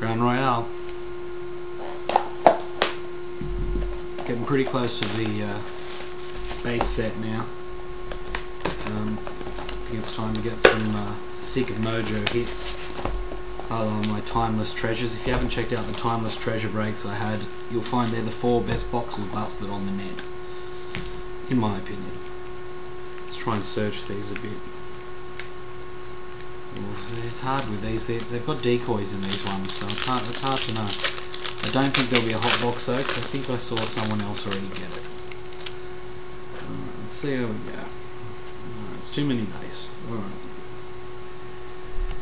Crown Royale. Getting pretty close to the base set now. I think it's time to get some sick mojo hits. My timeless treasures. If you haven't checked out the timeless treasure breaks I had, you'll find they're the 4 best boxes busted on the net, in my opinion. Let's try and search these a bit. It's hard with these. They've got decoys in these ones, so it's hard to know. I don't think there'll be a hot box though, because I think I saw someone else already get it. Let's see how we go. It's too many base. Alright.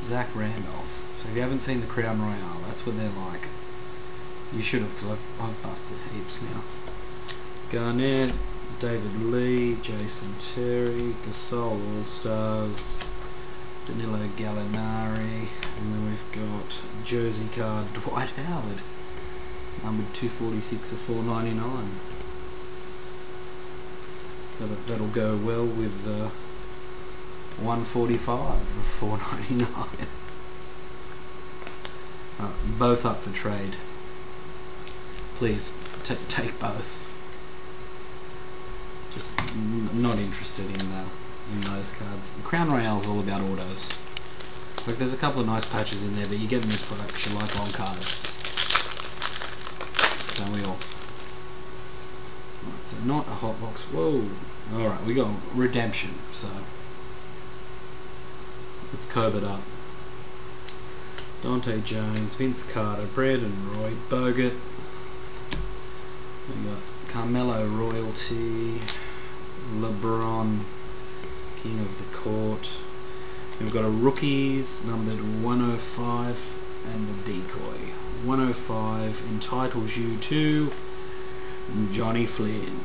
Zach Randolph. So if you haven't seen the Crown Royale, that's what they're like. You should have, because I've busted heaps now. Garnett, David Lee, Jason Terry, Gasol All-Stars, Danilo Gallinari, and then we've got jersey card Dwight Howard, numbered 246 of 499. That'll go well with 145 of 499. Both up for trade. Please take both. Just not interested in those cards. The Crown Royale is all about autos. Look, there's a couple of nice patches in there, but you get in this product, you like on cards. Don't we all? Right, so not a hot box. Whoa! Alright, we got redemption, so let's cove it up. Dante Jones, Vince Carter, Brandon Roy, Bogut. We got Carmelo Royalty, LeBron, King of the Court. We've got a rookies numbered 105 and a decoy. 105 entitles you to Johnny Flynn.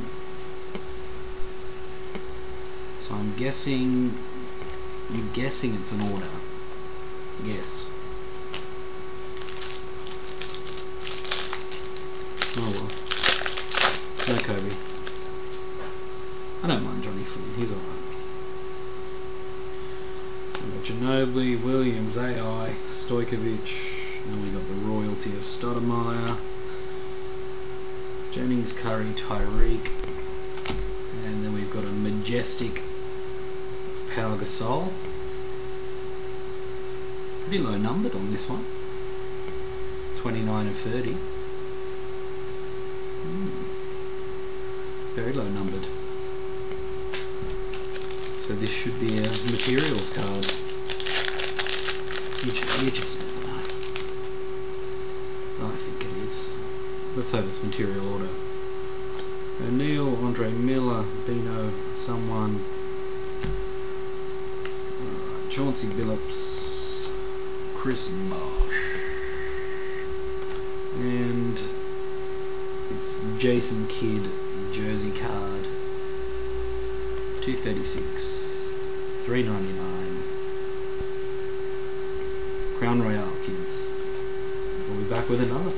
So I'm guessing it's an order. Yes. Oh well. No Kobe. I don't mind Johnny Flynn, he's alright. Ginobili, Williams, AI, Stojkovic, and we got the royalty of Stoudemire, Jennings, Curry, Tyreek, and then we've got a majestic Pau Gasol. Pretty low numbered on this one. 29 of 30. Very low numbered. So this should be a materials card. You just never know. I think it is. Let's hope it's material order. O'Neal, Andre Miller, Bino, someone. Chauncey Billups, Chris Bosh, and it's Jason Kidd jersey card, 236, 399. Crown Royale, kids. We'll be back with another.